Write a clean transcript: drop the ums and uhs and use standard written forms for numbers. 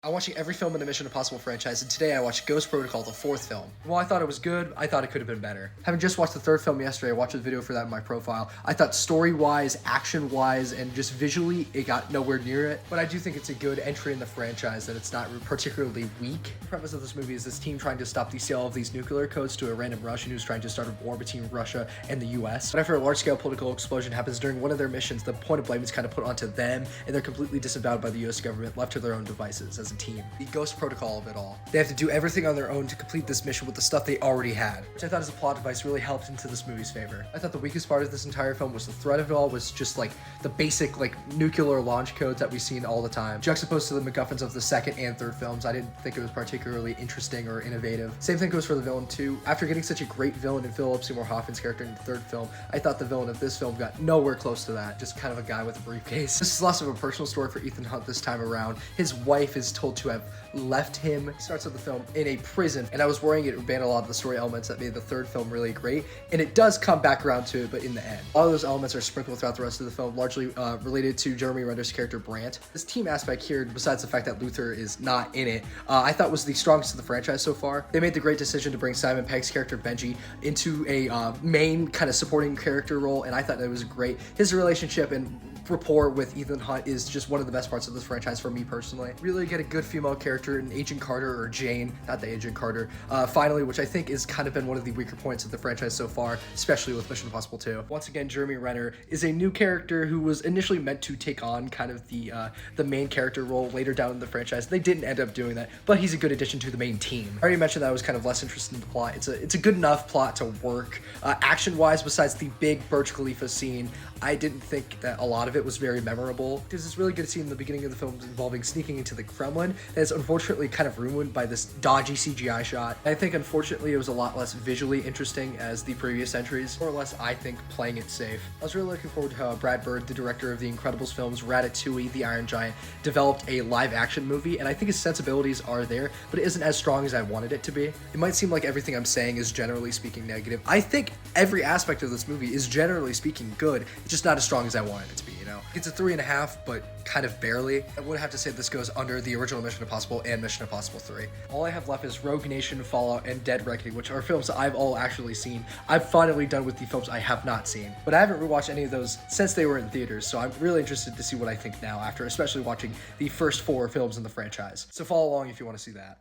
I'm watching every film in the Mission Impossible franchise, and today I watched Ghost Protocol, the fourth film. While I thought it was good, I thought it could have been better. Having just watched the third film yesterday, I watched a video for that in my profile. I thought story-wise, action-wise, and just visually, it got nowhere near it. But I do think it's a good entry in the franchise, and it's not particularly weak. The premise of this movie is this team trying to stop the sale of these nuclear codes to a random Russian who's trying to start a war between Russia and the US. But after a large-scale political explosion happens during one of their missions, the point of blame is kind of put onto them, and they're completely disavowed by the US government, left to their own devices as a team. The Ghost Protocol of it all. They have to do everything on their own to complete this mission with the stuff they already had, which I thought as a plot device really helped into this movie's favor. I thought the weakest part of this entire film was the threat of it all was just like the basic nuclear launch codes that we've seen all the time. Juxtaposed to the MacGuffins of the second and third films, I didn't think it was particularly interesting or innovative. Same thing goes for the villain too. After getting such a great villain in Philip Seymour Hoffman's character in the third film, I thought the villain of this film got nowhere close to that. Just kind of a guy with a briefcase. This is less of a personal story for Ethan Hunt this time around. His wife is told to have left him. He starts out the film in a prison, and I was worrying it would ban a lot of the story elements that made the third film really great, and it does come back around to it, but in the end. All of those elements are sprinkled throughout the rest of the film, largely related to Jeremy Renner's character Brandt. This team aspect here, besides the fact that Luther is not in it, I thought was the strongest of the franchise so far. They made the great decision to bring Simon Pegg's character Benji into a main kind of supporting character role, and I thought that was great. His relationship and rapport with Ethan Hunt is just one of the best parts of this franchise for me personally. Really get a good female character in Agent Carter, or Jane, not the Agent Carter, finally, which I think has kind of been one of the weaker points of the franchise so far, especially with Mission Impossible 2. Once again, Jeremy Renner is a new character who was initially meant to take on kind of the main character role later down in the franchise. They didn't end up doing that, but he's a good addition to the main team. I already mentioned that I was kind of less interested in the plot. It's a good enough plot to work. Action-wise, besides the big Burj Khalifa scene, I didn't think that a lot of it was very memorable. There's this really good scene in the beginning of the film involving sneaking into the Kremlin that is unfortunately kind of ruined by this dodgy CGI shot. I think unfortunately it was a lot less visually interesting as the previous entries, or less I think playing it safe. I was really looking forward to how Brad Bird, the director of the Incredibles films, Ratatouille, The Iron Giant, developed a live action movie, and I think his sensibilities are there, but it isn't as strong as I wanted it to be. It might seem like everything I'm saying is generally speaking negative. I think every aspect of this movie is generally speaking good. It's just not as strong as I wanted it to be, you know? It's a 3.5, but kind of barely. I would have to say this goes under the original Mission Impossible and Mission Impossible 3. All I have left is Rogue Nation, Fallout, and Dead Reckoning, which are films that I've all actually seen. I've finally done with the films I have not seen, but I haven't rewatched any of those since they were in theaters, so I'm really interested to see what I think now after, especially watching the first 4 films in the franchise. So follow along if you want to see that.